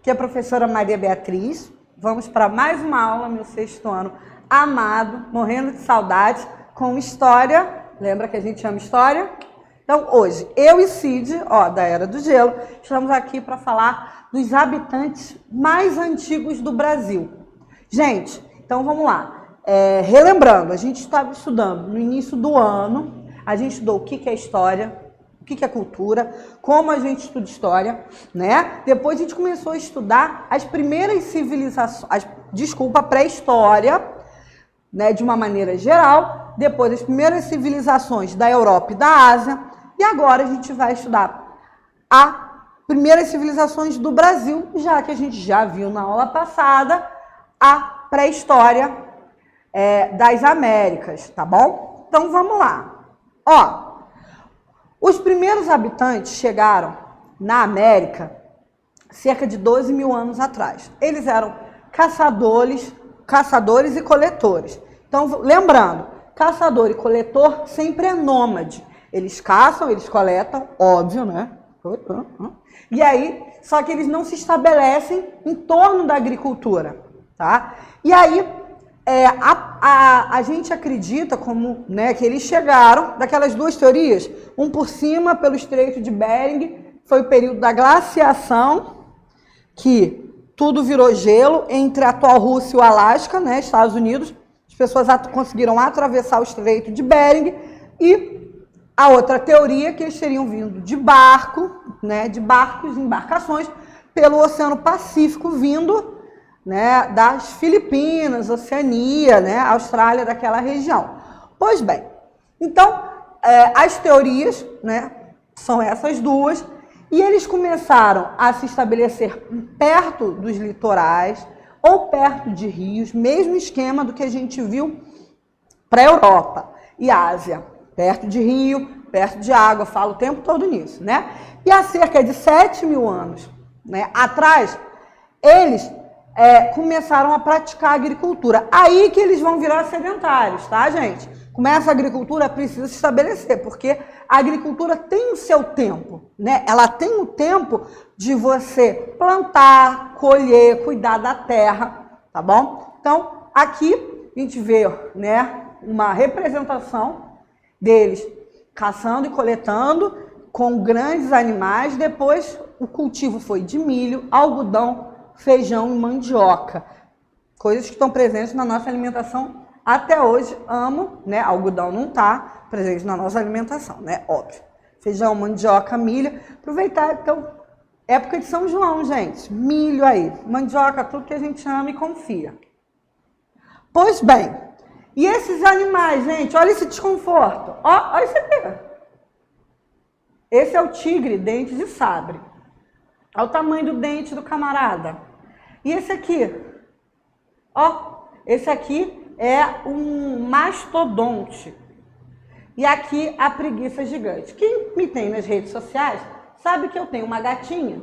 Aqui é a professora Maria Beatriz. Vamos para mais uma aula, meu sexto ano amado, morrendo de saudade, com história. Lembra que a gente ama história? Então, hoje, eu e Cid, da Era do Gelo, estamos aqui para falar dos habitantes mais antigos do Brasil. Gente, então vamos lá. Relembrando, a gente estava estudando no início do ano, a gente estudou o que é história, o que é cultura, como a gente estuda história, né? Depois a gente começou a estudar as primeiras civilizações, pré-história, né, de uma maneira geral, depois as primeiras civilizações da Europa e da Ásia, e agora a gente vai estudar as primeiras civilizações do Brasil, já que a gente já viu na aula passada a pré-história das Américas, tá bom? Então vamos lá. Os primeiros habitantes chegaram na América cerca de 12 mil anos atrás. Eles eram caçadores e coletores. Então, lembrando, caçador e coletor sempre é nômade. Eles caçam, eles coletam, óbvio, né? E aí, só que eles não se estabelecem em torno da agricultura, tá? E aí, a gente acredita que eles chegaram daquelas duas teorias, um por cima pelo Estreito de Bering, foi o período da glaciação, que tudo virou gelo entre a atual Rússia e o Alasca, né, Estados Unidos. As pessoas conseguiram atravessar o Estreito de Bering, e a outra teoria que eles teriam vindo de barco, né, de barcos, embarcações, pelo Oceano Pacífico, vindo, né, das Filipinas, Oceania, né, Austrália, daquela região. Pois bem, então, as teorias, né, são essas duas, e eles começaram a se estabelecer perto dos litorais ou perto de rios, mesmo esquema do que a gente viu para a Europa e Ásia, perto de rio, perto de água, falo o tempo todo nisso, né? E há cerca de 7 mil anos, né, atrás, eles começaram a praticar a agricultura. Aí que eles vão virar sedentários, tá, gente? Começa a agricultura, precisa se estabelecer, porque a agricultura tem o seu tempo, né? Ela tem o tempo de você plantar, colher, cuidar da terra, tá bom? Então, aqui a gente vê, né, uma representação deles caçando e coletando com grandes animais. Depois, o cultivo foi de milho, algodão, feijão e mandioca, coisas que estão presentes na nossa alimentação até hoje. Amo, né? Algodão não está presente na nossa alimentação, né? Óbvio. Feijão, mandioca, milho. Aproveitar, então, época de São João, gente. Milho aí, mandioca, tudo que a gente ama e confia. Pois bem, e esses animais, gente, olha esse desconforto. Olha isso aqui. Esse é o tigre, dente de sabre. Olha o tamanho do dente do camarada. E esse aqui? Esse aqui é um mastodonte. E aqui a preguiça gigante. Quem me tem nas redes sociais sabe que eu tenho uma gatinha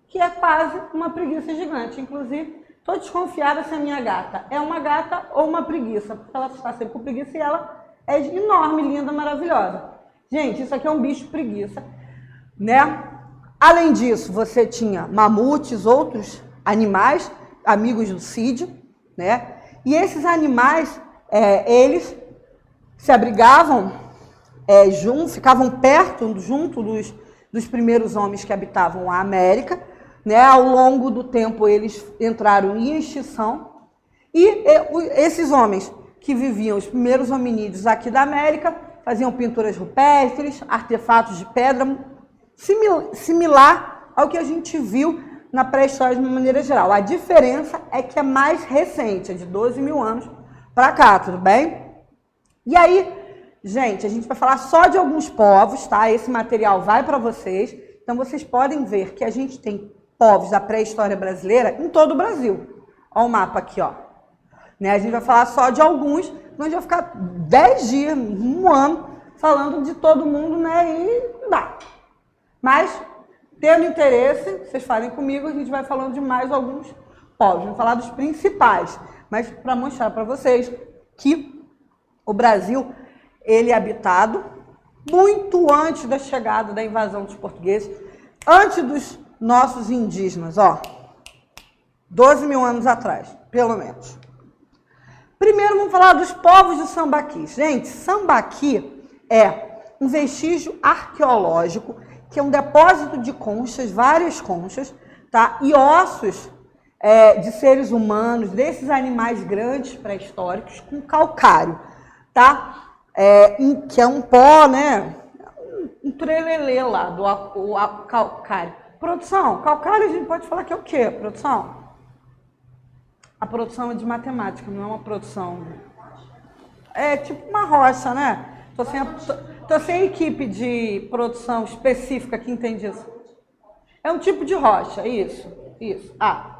que é quase uma preguiça gigante. Inclusive, estou desconfiada se a minha gata é uma gata ou uma preguiça, porque ela está sempre com preguiça e ela é enorme, linda, maravilhosa. Gente, isso aqui é um bicho preguiça, né? Além disso, você tinha mamutes, outros animais, amigos do Cid, né? E esses animais, eles se abrigavam ficavam perto, junto dos primeiros homens que habitavam a América, né? Ao longo do tempo, eles entraram em extinção. E esses homens que viviam, os primeiros hominídeos aqui da América, faziam pinturas rupestres, artefatos de pedra, similar ao que a gente viu na pré-história de uma maneira geral. A diferença é que é mais recente, é de 12 mil anos para cá, tudo bem? E aí, gente, a gente vai falar só de alguns povos, tá? Esse material vai para vocês. Então, vocês podem ver que a gente tem povos da pré-história brasileira em todo o Brasil. Olha o mapa aqui, ó. Né? A gente vai falar só de alguns, então a gente vai ficar 10 dias, um ano, falando de todo mundo, né? E não dá. Mas, tendo interesse, vocês falem comigo, a gente vai falando de mais alguns povos. Vamos falar dos principais, mas para mostrar para vocês que o Brasil, ele é habitado muito antes da chegada da invasão dos portugueses, antes dos nossos indígenas, ó. 12 mil anos atrás, pelo menos. Primeiro vamos falar dos povos de Sambaqui. Gente, Sambaqui é um vestígio arqueológico, que é um depósito de conchas, várias conchas, tá? E ossos de seres humanos, desses animais grandes pré-históricos, com calcário, tá? Que é um pó, né? Um trelelê lá do calcário. Produção, calcário a gente pode falar que é o quê, produção? A produção é de matemática, não é uma produção. É tipo uma rocha, né? Tô sem equipe de produção específica que entende isso. É um tipo de rocha, isso.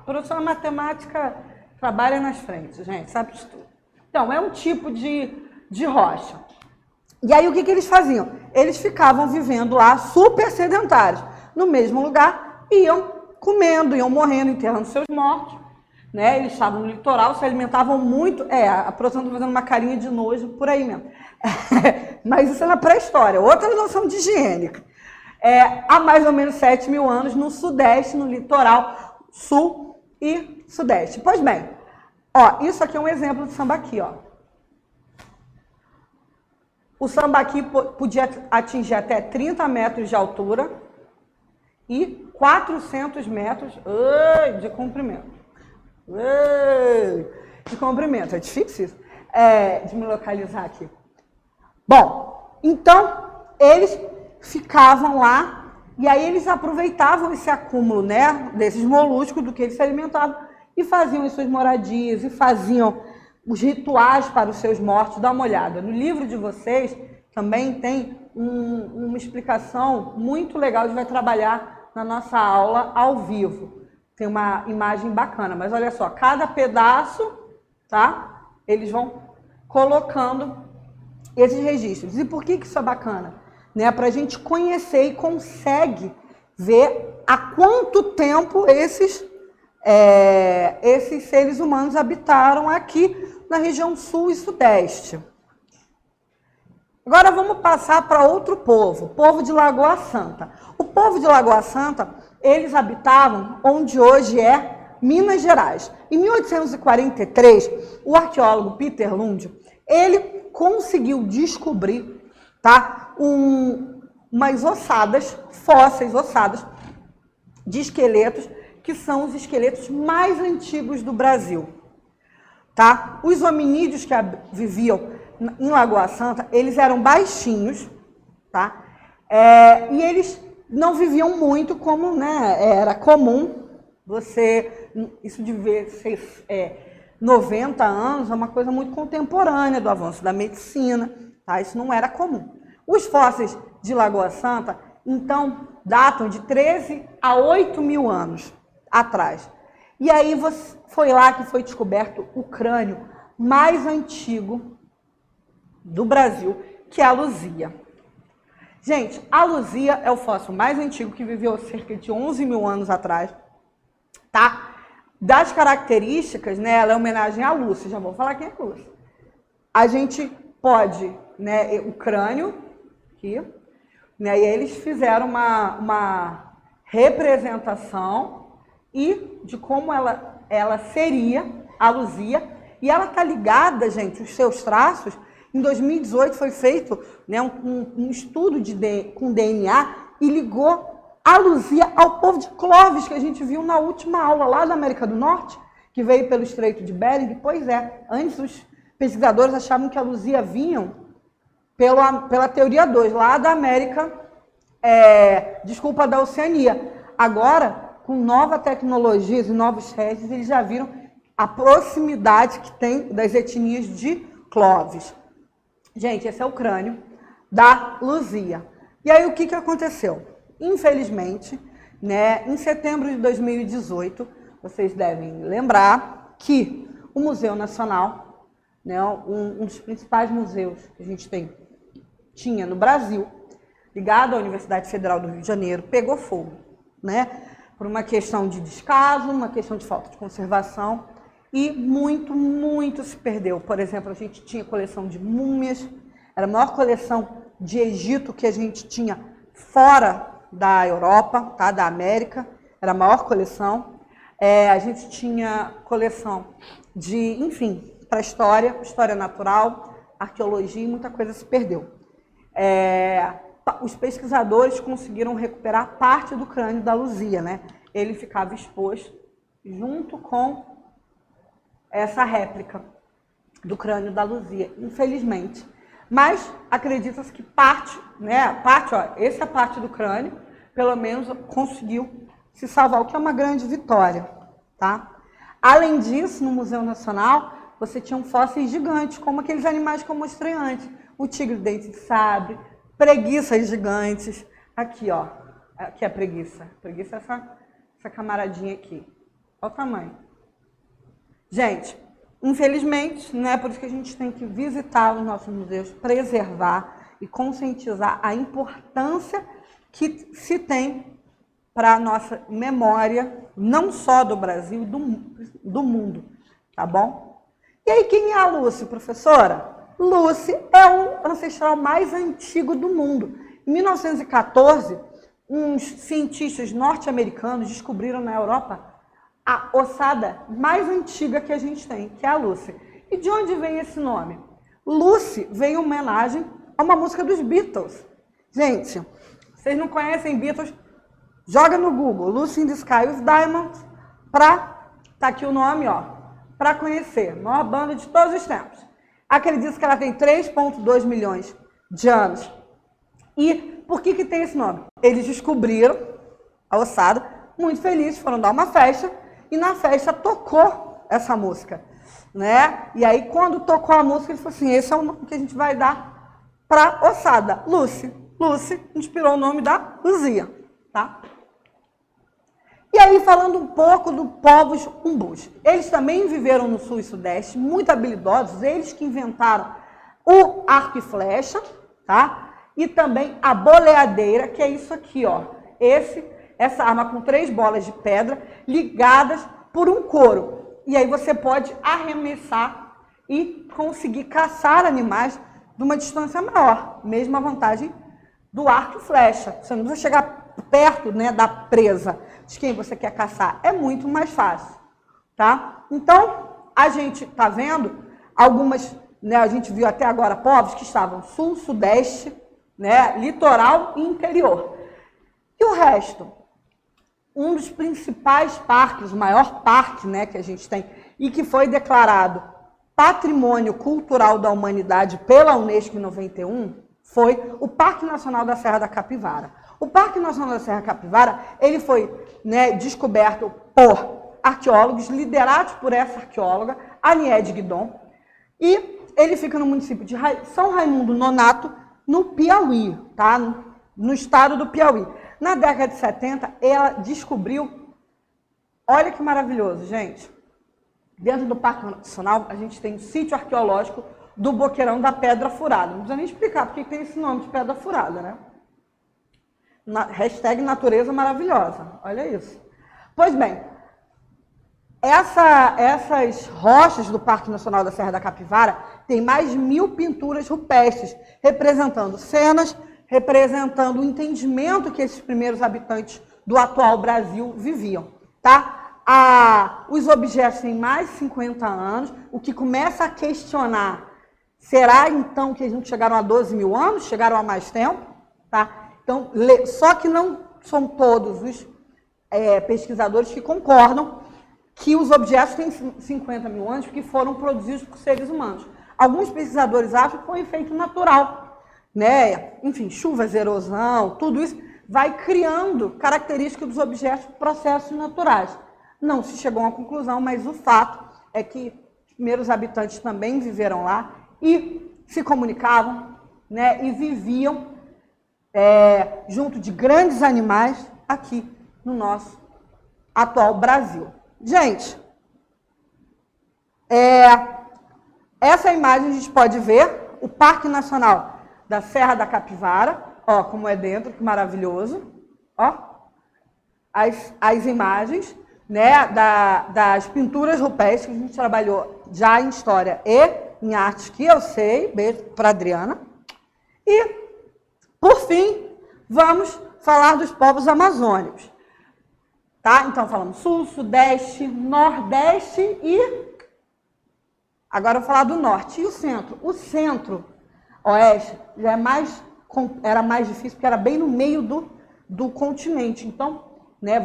Produção matemática trabalha nas frentes, gente, sabe de tudo. Então, é um tipo de rocha. E aí, o que eles faziam? Eles ficavam vivendo lá, super sedentários, no mesmo lugar, iam comendo, iam morrendo, enterrando seus mortos, né? Eles estavam no litoral, se alimentavam muito. A produção está fazendo uma carinha de nojo por aí mesmo. Mas isso é na pré-história, outra noção de higiênica. Há mais ou menos 7 mil anos, no Sudeste, no litoral sul e sudeste. Pois bem, isso aqui é um exemplo de Sambaqui, ó. O Sambaqui podia atingir até 30 metros de altura e 400 metros de comprimento. De comprimento, é difícil isso, de me localizar aqui. Bom, então, eles ficavam lá e aí eles aproveitavam esse acúmulo, né, desses moluscos do que eles se alimentavam e faziam as suas moradias e faziam os rituais para os seus mortos. Dá uma olhada. No livro de vocês também tem uma explicação muito legal. A gente vai trabalhar na nossa aula ao vivo. Tem uma imagem bacana, mas olha só, cada pedaço, tá? Eles vão colocando esses registros. E por que isso é bacana? Né, para a gente conhecer e consegue ver há quanto tempo esses seres humanos habitaram aqui na região sul e sudeste. Agora vamos passar para outro povo, o povo de Lagoa Santa. O povo de Lagoa Santa, eles habitavam onde hoje é Minas Gerais. Em 1843, o arqueólogo Peter Lund, ele conseguiu descobrir, tá, umas ossadas, fósseis ossadas de esqueletos, que são os esqueletos mais antigos do Brasil. Tá? Os hominídeos que viviam em Lagoa Santa, eles eram baixinhos, tá? E eles não viviam muito como, né, era comum. Isso de ver 90 anos é uma coisa muito contemporânea do avanço da medicina, tá? Isso não era comum. Os fósseis de Lagoa Santa, então, datam de 13 a 8 mil anos atrás. E aí foi lá que foi descoberto o crânio mais antigo do Brasil, que é a Luzia. Gente, a Luzia é o fóssil mais antigo, que viveu cerca de 11 mil anos atrás, tá? Das características, né, ela é homenagem à Lúcia, já vou falar quem é a Lúcia. A gente pode, né, o crânio aqui, né, e eles fizeram uma representação de como ela seria a Luzia, e ela está ligada, gente, os seus traços. Em 2018 foi feito, né, um estudo com DNA e ligou a Luzia ao povo de Clovis, que a gente viu na última aula lá da América do Norte, que veio pelo Estreito de Bering. Pois é, antes os pesquisadores achavam que a Luzia vinham pela teoria 2, lá da América, da Oceania. Agora, com novas tecnologias e novos testes, eles já viram a proximidade que tem das etnias de Clovis. Gente, esse é o crânio da Luzia. E aí, o que aconteceu? Infelizmente, né, em setembro de 2018, vocês devem lembrar que o Museu Nacional, né, um dos principais museus que a gente tinha no Brasil, ligado à Universidade Federal do Rio de Janeiro, pegou fogo, né, por uma questão de descaso, uma questão de falta de conservação, e muito se perdeu. Por exemplo, a gente tinha coleção de múmias, era a maior coleção de Egito que a gente tinha fora da Europa, tá, da América, era a maior coleção. A gente tinha coleção de, enfim, para história natural, arqueologia, e muita coisa se perdeu. Os pesquisadores conseguiram recuperar parte do crânio da Luzia, né? Ele ficava exposto junto com essa réplica do crânio da Luzia, infelizmente. Mas acredita-se que parte, essa parte do crânio, pelo menos conseguiu se salvar, o que é uma grande vitória, tá? Além disso, no Museu Nacional, você tinha fósseis gigantes, como aqueles animais que eu mostrei antes. O tigre dente de sabre, preguiças gigantes. Aqui, ó. Aqui é a preguiça. Preguiça é essa camaradinha aqui. Olha o tamanho. Gente, infelizmente, né, por isso que a gente tem que visitar os nossos museus, preservar e conscientizar a importância que se tem para a nossa memória, não só do Brasil, do mundo, tá bom? E aí, quem é a Lucy, professora? Lucy é o ancestral mais antigo do mundo. Em 1914, uns cientistas norte-americanos descobriram na Europa a ossada mais antiga que a gente tem, que é a Lucy. E de onde vem esse nome? Lucy vem em homenagem a uma música dos Beatles. Gente, vocês não conhecem Beatles? Joga no Google, Lucy in the Sky with Diamonds, tá aqui o nome, ó, para conhecer, maior banda de todos os tempos. Acredito que ela tem 3,2 milhões de anos. E por que tem esse nome? Eles descobriram a ossada, muito felizes, foram dar uma festa, e na festa tocou essa música, né? E aí, quando tocou a música, eles falaram assim, esse é o nome que a gente vai dar para ossada, Lucy. Lucy inspirou o nome da Luzia, tá? E aí, falando um pouco dos povos umbus. Eles também viveram no sul e sudeste, muito habilidosos, eles que inventaram o arco e flecha, tá? E também a boleadeira, que é isso aqui, ó. Essa arma com 3 bolas de pedra ligadas por um couro. E aí você pode arremessar e conseguir caçar animais de uma distância maior. Mesma vantagem do arco e flecha. Você não precisa chegar perto, né, da presa de quem você quer caçar. É muito mais fácil, tá? Então, a gente tá vendo algumas, né, a gente viu até agora povos que estavam sul, sudeste, né, litoral e interior. E o resto? Um dos principais parques, o maior parque, né, que a gente tem, e que foi declarado Patrimônio Cultural da Humanidade pela Unesco em 91, foi o Parque Nacional da Serra da Capivara. O Parque Nacional da Serra da Capivara, ele foi, né, descoberto por arqueólogos, liderados por essa arqueóloga, Aniede Guidon, e ele fica no município de São Raimundo Nonato, no Piauí, tá? No estado do Piauí. Na década de 70, ela descobriu, olha que maravilhoso, gente, dentro do Parque Nacional, a gente tem o sítio arqueológico do Boqueirão da Pedra Furada. Não precisa nem explicar porque tem esse nome de Pedra Furada, né? Hashtag natureza maravilhosa, olha isso. Pois bem, essas rochas do Parque Nacional da Serra da Capivara tem mais de 1000 pinturas rupestres, representando cenas, representando o entendimento que esses primeiros habitantes do atual Brasil viviam, tá? Os objetos têm mais de 50 anos, o que começa a questionar, será então que eles não chegaram a 12 mil anos? Chegaram a mais tempo? Tá? Então, só que não são todos os pesquisadores que concordam que os objetos têm 50 mil anos porque foram produzidos por seres humanos. Alguns pesquisadores acham que foi um efeito natural, né? Enfim, chuvas, erosão, tudo isso vai criando características dos objetos, processos naturais. Não se chegou a uma conclusão, mas o fato é que os primeiros habitantes também viveram lá e se comunicavam, né? E viviam junto de grandes animais aqui no nosso atual Brasil. Gente, essa imagem a gente pode ver o Parque Nacional da Serra da Capivara, ó, como é dentro, que maravilhoso, ó, as imagens, né, das pinturas rupestres que a gente trabalhou já em História e em Artes, que eu sei, beijo para a Adriana, e por fim, vamos falar dos povos amazônicos. Tá? Então, falamos sul, sudeste, nordeste e... Agora eu vou falar do norte. E o centro? O centro-oeste já era mais difícil, porque era bem no meio do continente. Então, né,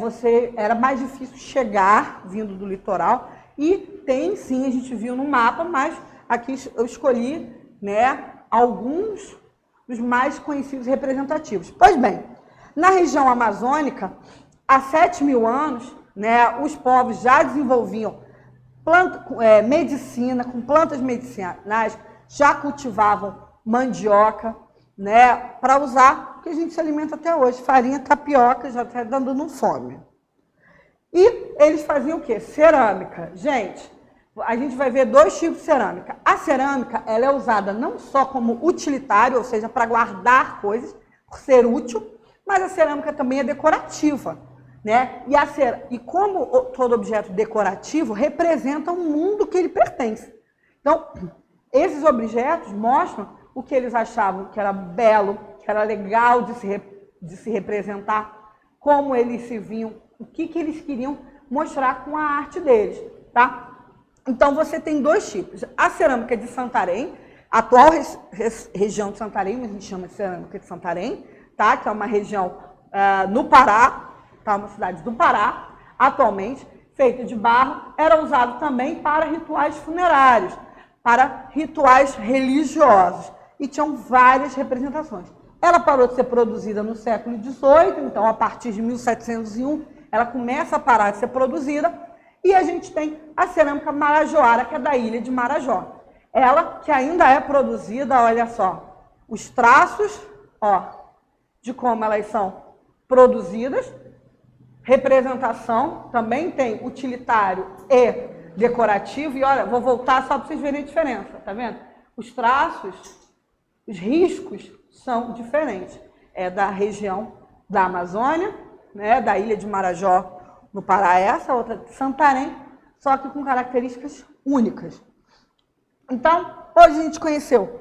era mais difícil chegar vindo do litoral. E tem, sim, a gente viu no mapa, mas aqui eu escolhi, né, alguns dos mais conhecidos e representativos. Pois bem, na região amazônica, há 7.000 anos, né, os povos já desenvolviam medicina, com plantas medicinais, já cultivavam mandioca, né, para usar, que a gente se alimenta até hoje, farinha, tapioca, já está dando fome. E eles faziam o quê? Cerâmica. Gente, a gente vai ver dois tipos de cerâmica. A cerâmica, ela é usada não só como utilitário, ou seja, para guardar coisas, por ser útil, mas a cerâmica também é decorativa, né? E como todo objeto decorativo representa o mundo que ele pertence. Então, esses objetos mostram o que eles achavam que era belo, que era legal de se representar, como eles se viam, o que eles queriam mostrar com a arte deles, tá? Então, você tem dois tipos. A cerâmica de Santarém, a atual região de Santarém, a gente chama de cerâmica de Santarém, tá? Que é uma região no Pará, tá? Uma cidade do Pará, atualmente, feita de barro, era usado também para rituais funerários, para rituais religiosos, e tinham várias representações. Ela parou de ser produzida no século XVIII, então, a partir de 1701, ela começa a parar de ser produzida, e a gente tem a cerâmica marajoara, que é da ilha de Marajó. Ela que ainda é produzida, olha só, os traços, ó, de como elas são produzidas, representação, também tem utilitário e decorativo, e olha, vou voltar só para vocês verem a diferença, tá vendo? Os traços, os riscos são diferentes. É da região da Amazônia, né, da ilha de Marajó, no Pará, essa outra de Santarém, só que com características únicas. Então, hoje a gente conheceu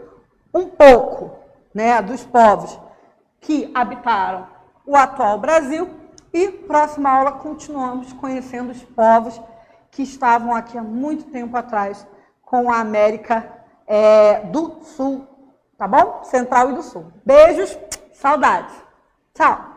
um pouco, né, dos povos que habitaram o atual Brasil e, próxima aula, continuamos conhecendo os povos que estavam aqui há muito tempo atrás com a América do Sul, tá bom? Central e do Sul. Beijos, saudades. Tchau.